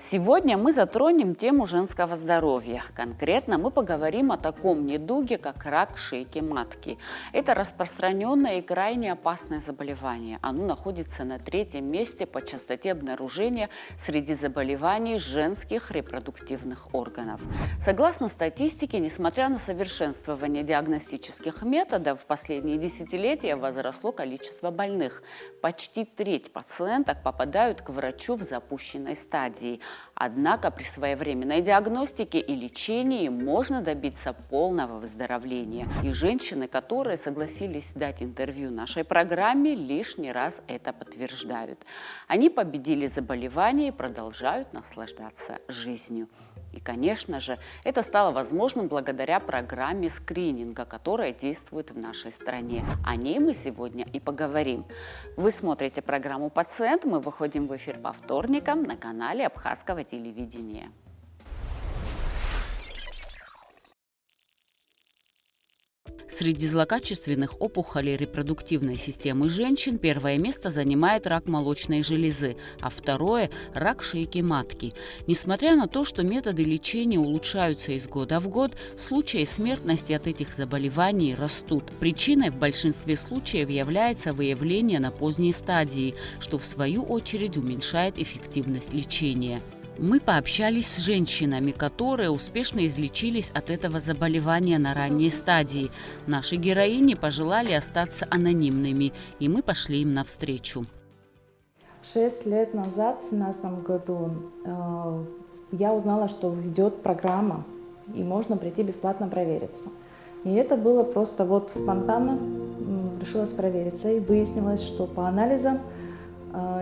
Сегодня мы затронем тему женского здоровья. Конкретно мы поговорим о таком недуге, как рак шейки матки. Это распространенное и крайне опасное заболевание. Оно находится на третьем месте по частоте обнаружения среди заболеваний женских репродуктивных органов. Согласно статистике, несмотря на совершенствование диагностических методов, в последние десятилетия возросло количество больных. Почти треть пациенток попадают к врачу в запущенной стадии. Однако при своевременной диагностике и лечении можно добиться полного выздоровления. И женщины, которые согласились дать интервью нашей программе, лишний раз это подтверждают. Они победили заболевание и продолжают наслаждаться жизнью. И, конечно же, это стало возможным благодаря программе скрининга, которая действует в нашей стране. О ней мы сегодня и поговорим. Вы смотрите программу «Пациент». Мы выходим в эфир по вторникам на канале Абхазского телевидения. Среди злокачественных опухолей репродуктивной системы женщин первое место занимает рак молочной железы, а второе – рак шейки матки. Несмотря на то, что методы лечения улучшаются из года в год, случаи смертности от этих заболеваний растут. Причиной в большинстве случаев является выявление на поздней стадии, что в свою очередь уменьшает эффективность лечения. Мы пообщались с женщинами, которые успешно излечились от этого заболевания на ранней стадии. Наши героини пожелали остаться анонимными, и мы пошли им навстречу. 6 лет назад, в 2017 году, я узнала, что идет программа, и можно прийти бесплатно провериться. И это было просто вот спонтанно, решилась провериться, и выяснилось, что по анализам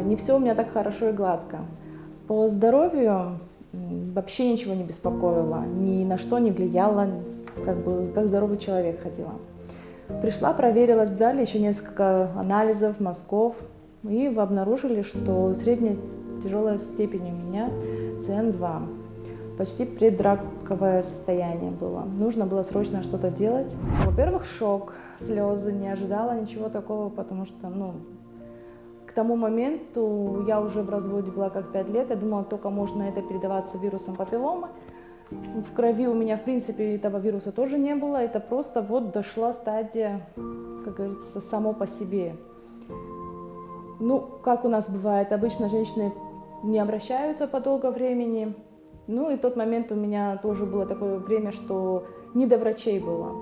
не все у меня так хорошо и гладко. По здоровью вообще ничего не беспокоило, ни на что не влияло, как здоровый человек ходила. Пришла, проверилась, дали еще несколько анализов, мазков, и обнаружили, что средняя тяжелая степень у меня СН2. Почти предраковое состояние было. Нужно было срочно что-то делать. Во-первых, шок, слезы, не ожидала ничего такого, потому что, к тому моменту я уже в разводе была как 5 лет, я думала, только можно это передаваться вирусом папилломы. В крови у меня, в принципе, этого вируса тоже не было, это просто вот дошла стадия, как говорится, само по себе. Как у нас бывает, обычно женщины не обращаются по долгому времени, и в тот момент у меня тоже было такое время, что не до врачей было.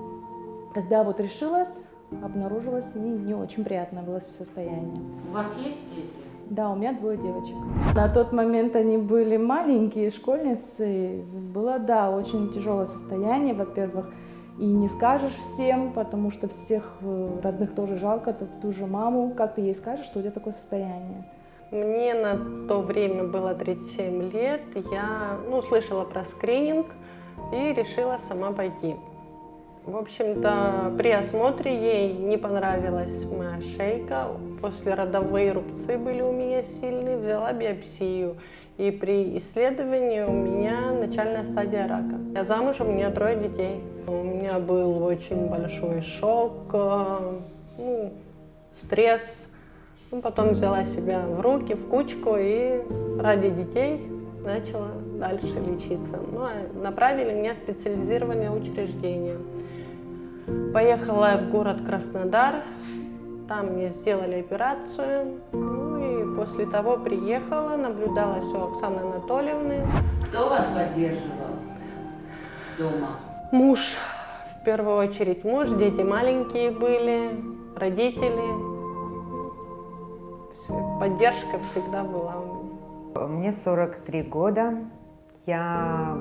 Когда вот решилась, обнаружилось, и не очень приятное было состояние. У вас есть дети? Да, у меня 2 девочек. На тот момент они были маленькие, школьницы. Было, да, очень тяжелое состояние, во-первых. И не скажешь всем, потому что всех родных тоже жалко, ту же маму. Как ты ей скажешь, что у тебя такое состояние? Мне на то время было 37 лет. Я услышала про скрининг и решила сама пойти. В общем-то, при осмотре ей не понравилась моя шейка, послеродовые рубцы были у меня сильные, взяла биопсию. И при исследовании у меня начальная стадия рака. Я замужем, у меня 3 детей. У меня был очень большой шок, стресс. Потом взяла себя в руки, в кучку и ради детей начала дальше лечиться. Направили меня в специализированное учреждение. Поехала в город Краснодар, там мне сделали операцию, и после того приехала, наблюдала все у Оксаны Анатольевны. Кто вас поддерживал дома? Муж, в первую очередь муж, дети маленькие были, родители. Поддержка всегда была у меня. Мне 43 года. Я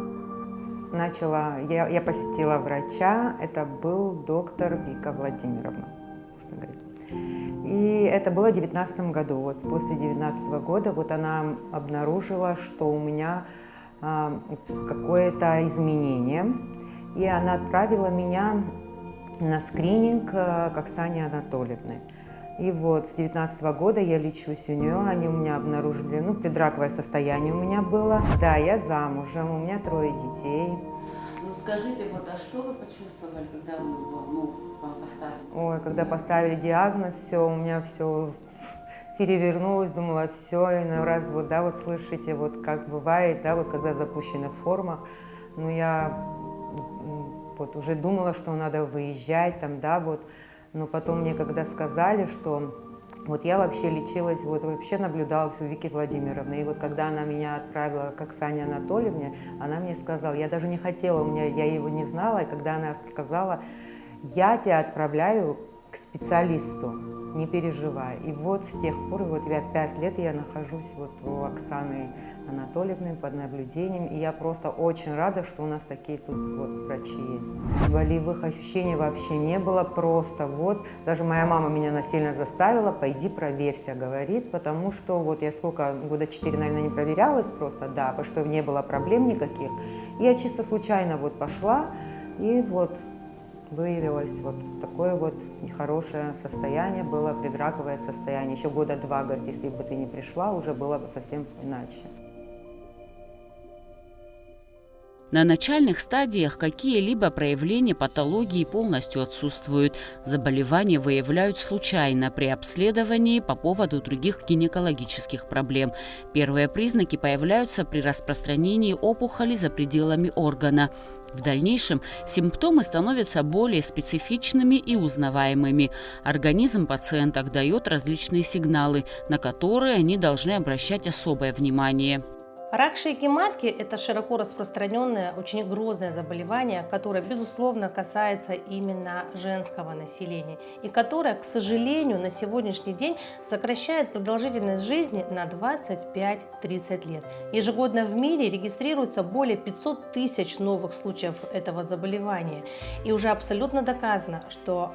посетила врача, это был доктор Вика Владимировна, можно говорить. И это было в 2019 году. Вот после 2019 года она обнаружила, что у меня какое-то изменение, и она отправила меня на скрининг к Оксане Анатольевне. И вот с 2019 года я лечусь у нее, они у меня обнаружили, предраковое состояние у меня было. Да, я замужем, у меня 3 детей. Скажите, а что вы почувствовали, когда вам поставили? Ой, когда поставили диагноз, все, у меня все перевернулась, думала, все, и на раз вот, да, вот слышите, вот как бывает, да, вот когда в запущенных формах, ну, я вот уже думала, что надо выезжать там, да, вот, но потом мне когда сказали, что вот я вообще лечилась, вот вообще наблюдалась у Вики Владимировны, и вот когда она меня отправила к Оксане Анатольевне, она мне сказала, я даже не хотела, я его не знала, и когда она сказала, я тебя отправляю к специалисту, не переживай. И вот с тех пор, вот я 5 лет я нахожусь вот у Оксаны Анатольевны под наблюдением, и я просто очень рада, что у нас такие тут вот врачи есть. Болевых ощущений вообще не было, просто вот, даже моя мама меня насильно заставила, пойди проверься, говорит, потому что вот я сколько, года 4, наверное, не проверялась просто, да, потому что не было проблем никаких. И я чисто случайно вот пошла, и вот выявилось вот такое вот нехорошее состояние, было предраковое состояние. Еще года 2, говорит, если бы ты не пришла, уже было бы совсем иначе. На начальных стадиях какие-либо проявления патологии полностью отсутствуют. Заболевания выявляют случайно при обследовании по поводу других гинекологических проблем. Первые признаки появляются при распространении опухоли за пределами органа. В дальнейшем симптомы становятся более специфичными и узнаваемыми. Организм пациента дает различные сигналы, на которые они должны обращать особое внимание. Рак шейки матки – это широко распространенное, очень грозное заболевание, которое, безусловно, касается именно женского населения и которое, к сожалению, на сегодняшний день сокращает продолжительность жизни на 25-30 лет. Ежегодно в мире регистрируется более 500 тысяч новых случаев этого заболевания. И уже абсолютно доказано, что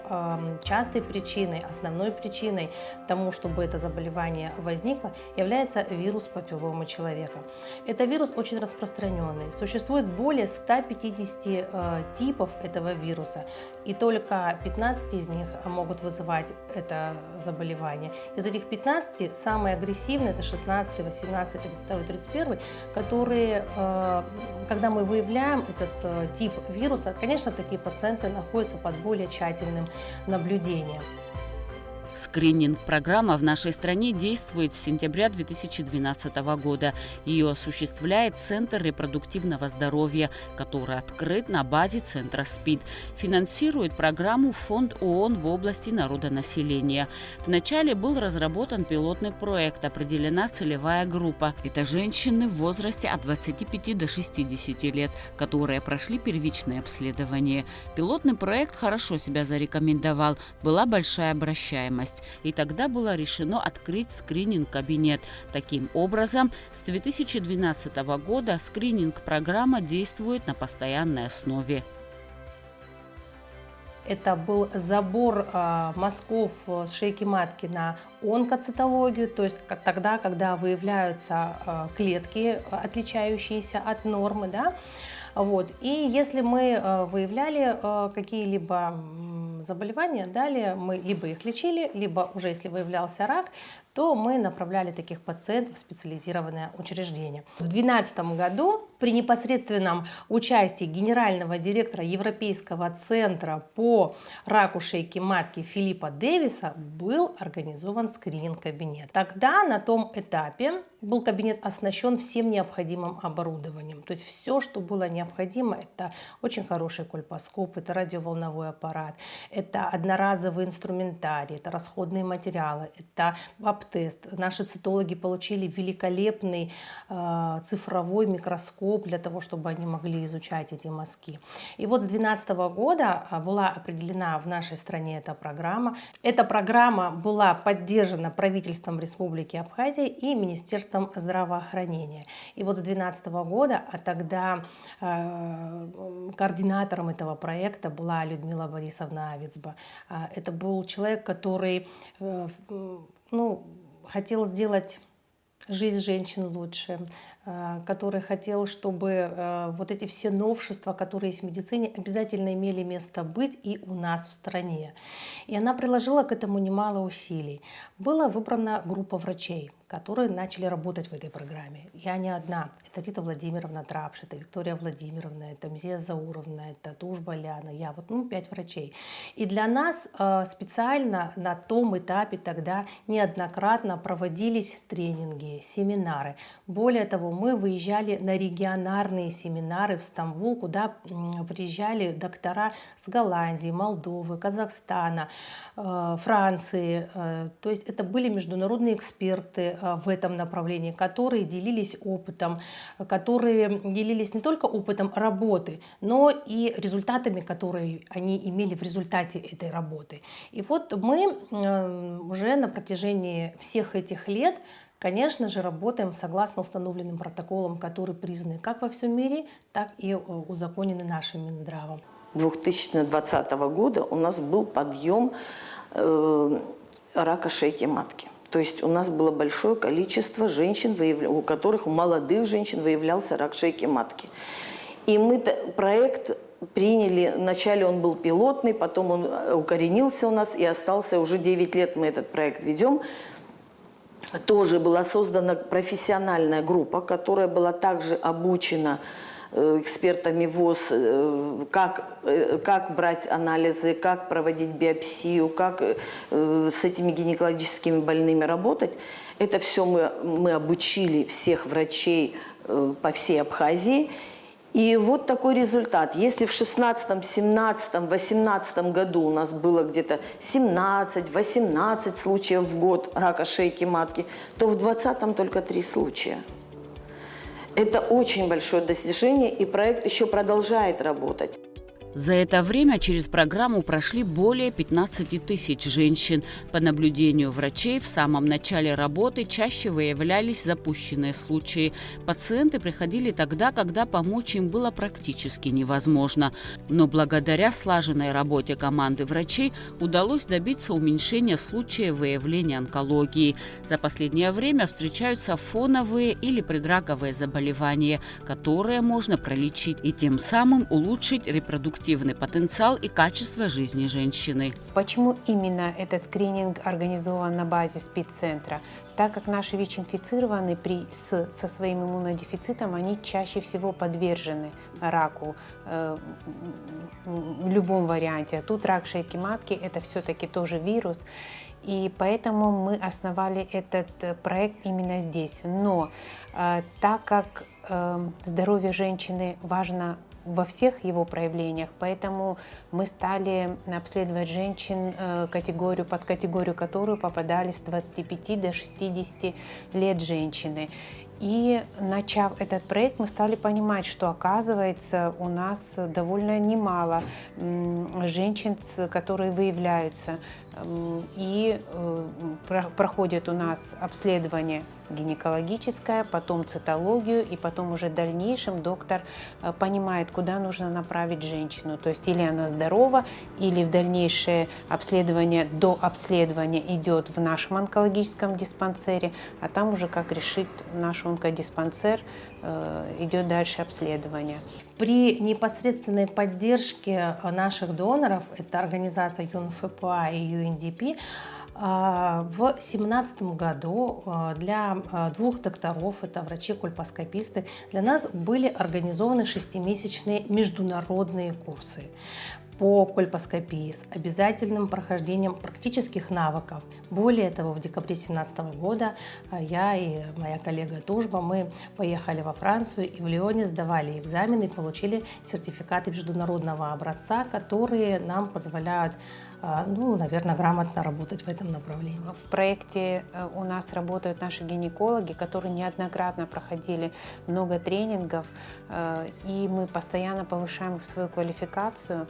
частой причиной, основной причиной тому, чтобы это заболевание возникло, является вирус папилломы человека. Это вирус очень распространенный. Существует более 150 типов этого вируса, и только 15 из них могут вызывать это заболевание. Из этих 15 самые агрессивные – это 16, 18, 32, 31, которые, когда мы выявляем этот тип вируса, конечно, такие пациенты находятся под более тщательным наблюдением. Скрининг-программа в нашей стране действует с сентября 2012 года. Ее осуществляет Центр репродуктивного здоровья, который открыт на базе Центра СПИД. Финансирует программу Фонд ООН в области народонаселения. Вначале был разработан пилотный проект, определена целевая группа. Это женщины в возрасте от 25 до 60 лет, которые прошли первичное обследование. Пилотный проект хорошо себя зарекомендовал, была большая обращаемость. И тогда было решено открыть скрининг-кабинет. Таким образом, с 2012 года скрининг-программа действует на постоянной основе. Это был забор мазков с шейки матки на онкоцитологию, то есть тогда, когда выявляются клетки, отличающиеся от нормы, да? Вот. И если мы выявляли какие-либо заболевания, далее мы либо их лечили, либо уже если выявлялся рак, то мы направляли таких пациентов в специализированное учреждение. В 2012 году при непосредственном участии генерального директора Европейского центра по раку шейки матки Филиппа Дэвиса был организован скрининг-кабинет. Тогда на том этапе был кабинет оснащен всем необходимым оборудованием. То есть все, что было необходимо, это очень хороший кольпоскоп, это радиоволновой аппарат, это одноразовый инструментарий, это расходные материалы, это ПАП-тест. Наши цитологи получили великолепный цифровой микроскоп для того, чтобы они могли изучать эти мазки. И вот с 2012 года была определена в нашей стране эта программа. Эта программа была поддержана правительством Республики Абхазия и Министерством здравоохранения. И вот с 2012 года, а тогда координатором этого проекта была Людмила Борисовна Авицба. Это был человек, который хотел сделать жизнь женщин лучше, который хотел, чтобы вот эти все новшества, которые есть в медицине, обязательно имели место быть и у нас в стране. И она приложила к этому немало усилий. Была выбрана группа врачей, которые начали работать в этой программе. Я не одна. Это Рита Владимировна Трапш, это Виктория Владимировна, это Мзия Зауровна, это Тушба Ляна, я. Вот 5 врачей. И для нас специально на том этапе тогда неоднократно проводились тренинги, семинары. Более того, мы выезжали на региональные семинары в Стамбул, куда приезжали доктора с Голландии, Молдовы, Казахстана, Франции. То есть это были международные эксперты в этом направлении, которые делились опытом, которые делились не только опытом работы, но и результатами, которые они имели в результате этой работы. И вот мы уже на протяжении всех этих лет, конечно же, работаем согласно установленным протоколам, которые признаны как во всем мире, так и узаконены нашим Минздравом. 2020 года у нас был подъем рака шейки матки. То есть у нас было большое количество женщин, у которых, у молодых женщин выявлялся рак шейки матки. И мы проект приняли, вначале он был пилотный, потом он укоренился у нас и остался, уже 9 лет мы этот проект ведем. Тоже была создана профессиональная группа, которая была также обучена экспертами ВОЗ, как брать анализы, как проводить биопсию, как с этими гинекологическими больными работать. Это все мы обучили всех врачей по всей Абхазии. И вот такой результат. Если в 2016, 17, 18 году у нас было где-то 17-18 случаев в год рака шейки матки, то в 2020 только 3 случая. Это очень большое достижение, и проект еще продолжает работать. За это время через программу прошли более 15 тысяч женщин. По наблюдению врачей, в самом начале работы чаще выявлялись запущенные случаи. Пациенты приходили тогда, когда помочь им было практически невозможно. Но благодаря слаженной работе команды врачей удалось добиться уменьшения случаев выявления онкологии. За последнее время встречаются фоновые или предраковые заболевания, которые можно пролечить и тем самым улучшить репродуктивный потенциал и качество жизни женщины. Почему именно этот скрининг организован на базе СПИД-центра? Так как наши ВИЧ-инфицированные со своим иммунодефицитом, они чаще всего подвержены раку в любом варианте. А тут рак шейки матки – это все-таки тоже вирус. И поэтому мы основали этот проект именно здесь. Но так как здоровье женщины важно во всех его проявлениях, поэтому мы стали обследовать женщин, под категорию которую попадали с 25 до 60 лет женщины. И начав этот проект, мы стали понимать, что оказывается у нас довольно немало женщин, которые выявляются и проходят у нас обследование гинекологическое, потом цитологию, и потом уже в дальнейшем доктор понимает, куда нужно направить женщину. То есть или она здорова, или в дальнейшее обследование, до обследования идет в нашем онкологическом диспансере, а там уже, как решит наш онкодиспансер, идет дальше обследование. При непосредственной поддержке наших доноров, это организация ЮНФПА и UNDP, в 2017 году для 2 докторов, это врачи-кольпоскописты, для нас были организованы 6-месячные международные курсы по кольпоскопии с обязательным прохождением практических навыков. Более того, в декабре 2017 года я и моя коллега Тушба, мы поехали во Францию и в Лионе сдавали экзамены и получили сертификаты международного образца, которые нам позволяют, наверное, грамотно работать в этом направлении. В проекте у нас работают наши гинекологи, которые неоднократно проходили много тренингов, и мы постоянно повышаем свою квалификацию.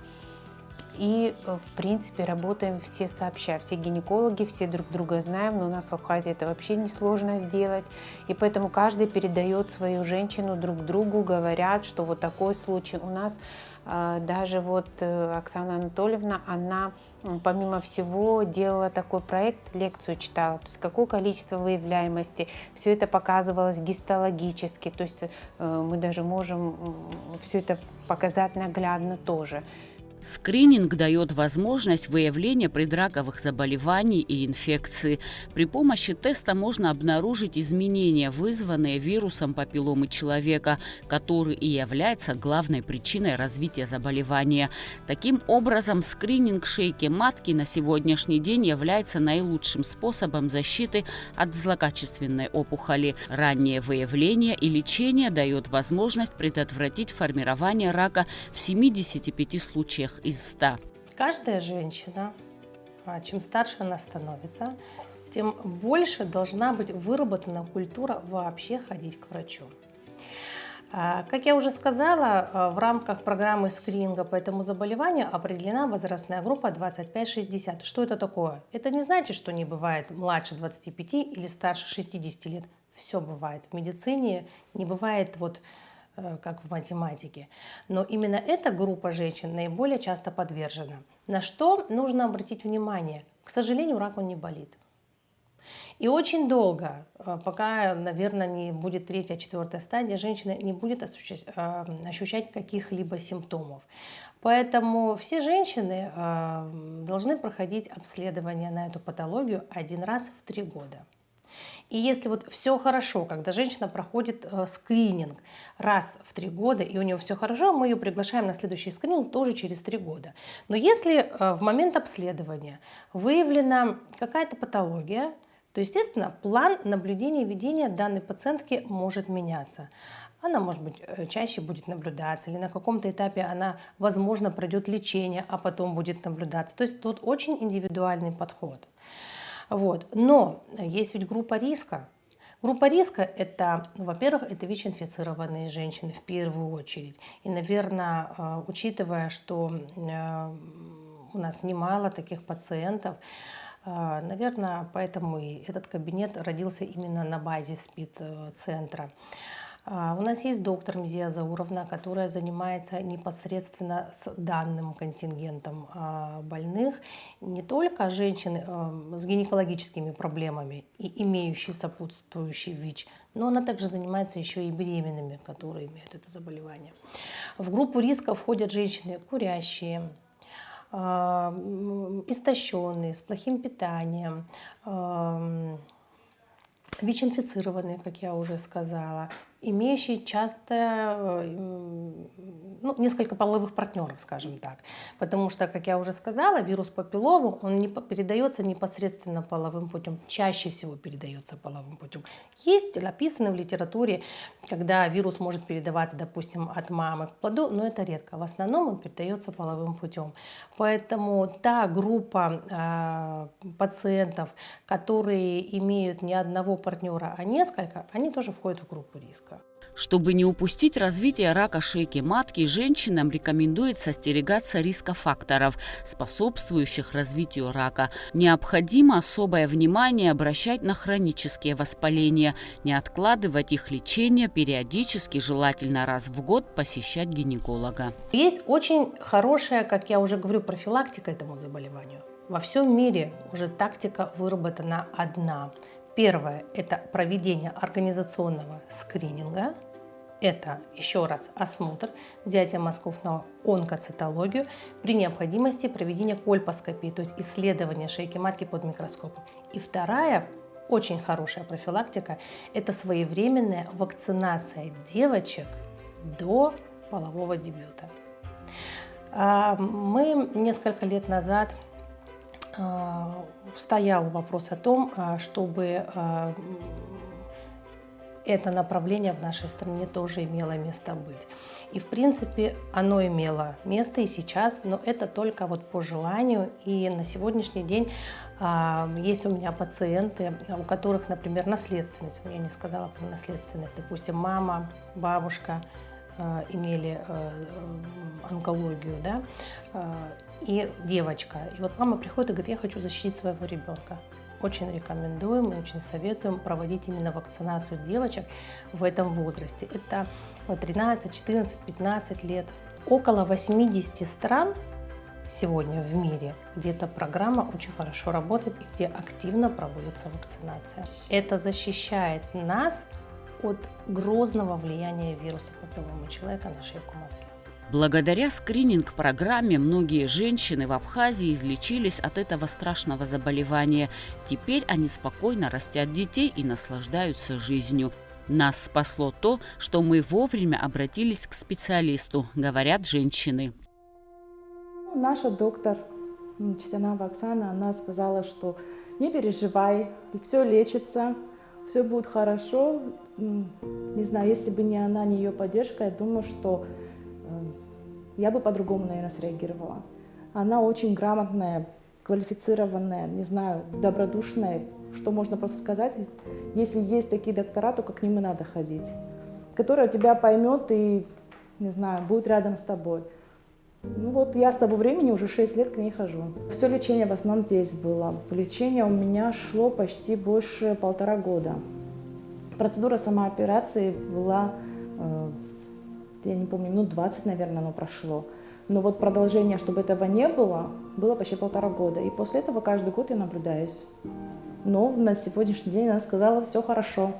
И, в принципе, работаем все сообща. Все гинекологи, все друг друга знаем, но у нас в Абхазии это вообще несложно сделать. И поэтому каждый передает свою женщину друг другу, говорят, что вот такой случай. У нас Даже вот Оксана Анатольевна, она помимо всего делала такой проект, лекцию читала, то есть какое количество выявляемости, все это показывалось гистологически, то есть мы даже можем все это показать наглядно тоже. Скрининг дает возможность выявления предраковых заболеваний и инфекций. При помощи теста можно обнаружить изменения, вызванные вирусом папилломы человека, который и является главной причиной развития заболевания. Таким образом, скрининг шейки матки на сегодняшний день является наилучшим способом защиты от злокачественной опухоли. Раннее выявление и лечение дает возможность предотвратить формирование рака в 75 случаях из 100. Каждая женщина, чем старше она становится, тем больше должна быть выработана культура вообще ходить к врачу. Как я уже сказала, в рамках программы скрининга по этому заболеванию определена возрастная группа 25-60. Что это такое? Это не значит, что не бывает младше 25 или старше 60 лет. Все бывает. В медицине не бывает как в математике. Но именно эта группа женщин наиболее часто подвержена. На что нужно обратить внимание? К сожалению, рак он не болит. И очень долго, пока, наверное, не будет 3-4 стадия, женщина не будет ощущать каких-либо симптомов. Поэтому все женщины должны проходить обследование на эту патологию 1 раз в 3 года. И если все хорошо, когда женщина проходит скрининг раз в 3 года, и у нее все хорошо, мы ее приглашаем на следующий скрининг тоже через 3 года. Но если в момент обследования выявлена какая-то патология, то, естественно, план наблюдения и ведения данной пациентки может меняться. Она, может быть, чаще будет наблюдаться, или на каком-то этапе она, возможно, пройдет лечение, а потом будет наблюдаться. То есть тут очень индивидуальный подход. Но есть ведь группа риска. Группа риска – это, во-первых, это ВИЧ-инфицированные женщины в первую очередь. И, наверное, учитывая, что у нас немало таких пациентов, наверное, поэтому и этот кабинет родился именно на базе СПИД-центра. У нас есть доктор Мзия Зауровна, которая занимается непосредственно с данным контингентом больных. Не только женщин с гинекологическими проблемами и имеющие сопутствующий ВИЧ, но она также занимается еще и беременными, которые имеют это заболевание. В группу риска входят женщины курящие, истощенные, с плохим питанием, ВИЧ-инфицированные, как я уже сказала, имеющие часто несколько половых партнеров, скажем так. Потому что, как я уже сказала, вирус папилломы, он не передается непосредственно половым путем, чаще всего передается половым путем. Есть описано в литературе, когда вирус может передаваться, допустим, от мамы к плоду, но это редко. В основном он передается половым путем. Поэтому та группа пациентов, которые имеют не одного партнера, а несколько, они тоже входят в группу риска. Чтобы не упустить развитие рака шейки матки, женщинам рекомендуется остерегаться рискофакторов, способствующих развитию рака. Необходимо особое внимание обращать на хронические воспаления, не откладывать их лечение, периодически, желательно раз в год, посещать гинеколога. Есть очень хорошая, как я уже говорю, профилактика этому заболеванию. Во всем мире уже тактика выработана одна. Первое – это проведение организационного скрининга. Это, еще раз, осмотр, взятие мазков на онкоцитологию, при необходимости проведение кольпоскопии, то есть исследование шейки матки под микроскопом. И вторая, очень хорошая профилактика – это своевременная вакцинация девочек до полового дебюта. Мы несколько лет назад стоял вопрос о том, чтобы это направление в нашей стране тоже имело место быть. И, в принципе, оно имело место и сейчас, но это только по желанию. И на сегодняшний день есть у меня пациенты, у которых, например, наследственность, я не сказала про наследственность, допустим, мама, бабушка имели онкологию, да, и девочка. И мама приходит и говорит: я хочу защитить своего ребенка. Очень рекомендуем и очень советуем проводить именно вакцинацию девочек в этом возрасте. Это 13, 14, 15 лет. около 80 стран сегодня в мире, где эта программа очень хорошо работает и где активно проводится вакцинация. Это защищает нас от грозного влияния вируса папилломы человека на шейку матки. Благодаря скрининг-программе многие женщины в Абхазии излечились от этого страшного заболевания. Теперь они спокойно растят детей и наслаждаются жизнью. Нас спасло то, что мы вовремя обратились к специалисту, говорят женщины. Наша доктор Читанова Оксана, она сказала, что не переживай, все лечится, все будет хорошо. Не знаю, если бы не она, не ее поддержка, я думаю, что я бы по-другому, наверное, среагировала. Она очень грамотная, квалифицированная, не знаю, добродушная. Что можно просто сказать, если есть такие доктора, то к ним и надо ходить, которая тебя поймет и, не знаю, будет рядом с тобой. Ну вот я с того времени уже 6 лет к ней хожу. Все лечение в основном здесь было. Лечение у меня шло почти больше 1,5 года. Процедура самой операции была, я не помню, минут 20, наверное, оно прошло. Но вот продолжение, чтобы этого не было, было почти 1,5 года. И после этого каждый год я наблюдаюсь. Но на сегодняшний день она сказала, все хорошо.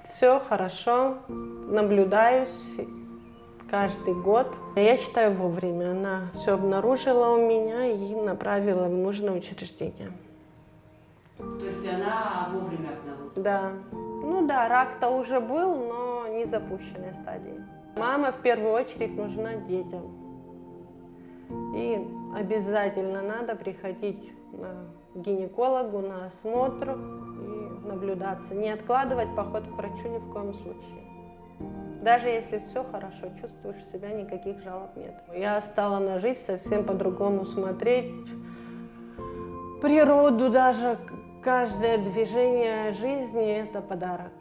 Все хорошо, наблюдаюсь каждый год. Я считаю, вовремя она все обнаружила у меня и направила в нужное учреждение. То есть она вовремя обнаружила? Да. Ну да, рак-то уже был, но не запущенной стадии. Мама в первую очередь нужна детям. И обязательно надо приходить к гинекологу на осмотр и наблюдаться. Не откладывать поход к врачу ни в коем случае. Даже если все хорошо, чувствуешь себя, никаких жалоб нет. Я стала на жизнь совсем по-другому смотреть. Природу даже, каждое движение жизни – это подарок.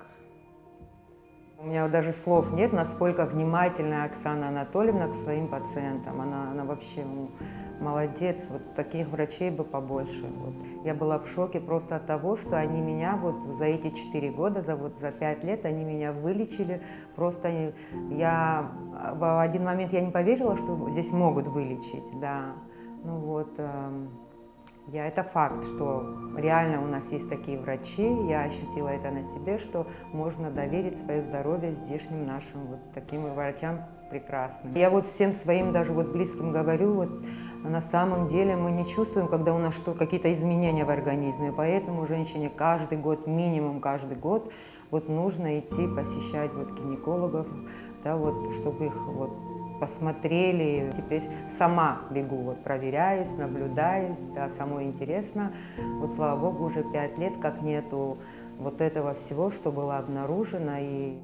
У меня даже слов нет, насколько внимательна Оксана Анатольевна к своим пациентам. Она вообще молодец. Вот таких врачей бы побольше. Вот. Я была в шоке просто от того, что они меня вот за эти 4 года, за 5 лет они меня вылечили. Просто я в один момент я не поверила, что здесь могут вылечить. Да. Ну вот, это факт, что реально у нас есть такие врачи. Я ощутила это на себе, что можно доверить свое здоровье здешним нашим вот таким врачам прекрасным. Я вот всем своим, даже вот близким говорю, вот на самом деле мы не чувствуем, когда у нас какие-то изменения в организме. Поэтому женщине каждый год, минимум каждый год, вот нужно идти посещать вот гинекологов, да, вот, чтобы их вот посмотрели. Теперь сама бегу, вот проверяюсь, наблюдаюсь, да, самой интересно. Вот слава богу, уже 5 лет, как нету вот этого всего, что было обнаружено. И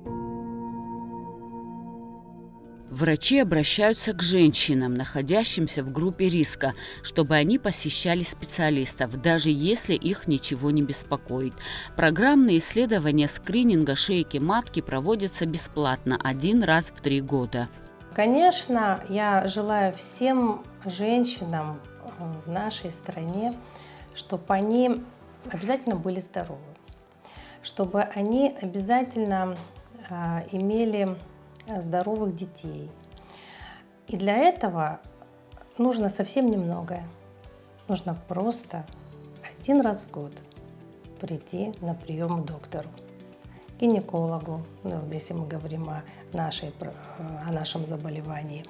Врачи обращаются к женщинам, находящимся в группе риска, чтобы они посещали специалистов, даже если их ничего не беспокоит. Программные исследования скрининга шейки матки проводятся бесплатно 1 раз в 3 года. Конечно, я желаю всем женщинам в нашей стране, чтобы они обязательно были здоровы, чтобы они обязательно имели здоровых детей. И для этого нужно совсем немногое. Нужно просто 1 раз в год прийти на прием к доктору, гинекологу, ну, если мы говорим о нашем заболевании,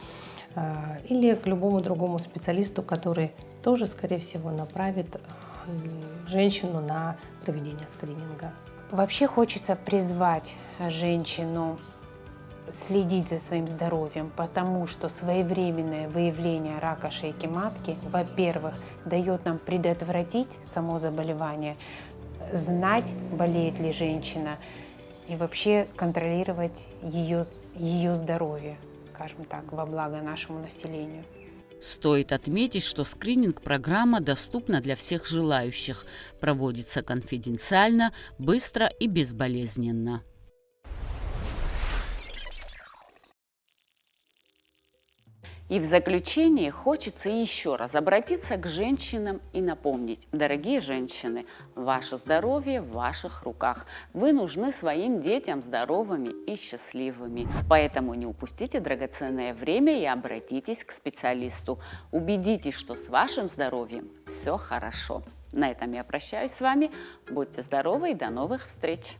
или к любому другому специалисту, который тоже, скорее всего, направит женщину на проведение скрининга. Вообще хочется призвать женщину следить за своим здоровьем, потому что своевременное выявление рака шейки матки, во-первых, дает нам предотвратить само заболевание, знать, болеет ли женщина, и вообще контролировать ее здоровье, скажем так, во благо нашему населению. Стоит отметить, что скрининг-программа доступна для всех желающих, проводится конфиденциально, быстро и безболезненно. И в заключение хочется еще раз обратиться к женщинам и напомнить: дорогие женщины, ваше здоровье в ваших руках. Вы нужны своим детям здоровыми и счастливыми. Поэтому не упустите драгоценное время и обратитесь к специалисту. Убедитесь, что с вашим здоровьем все хорошо. На этом я прощаюсь с вами. Будьте здоровы и до новых встреч!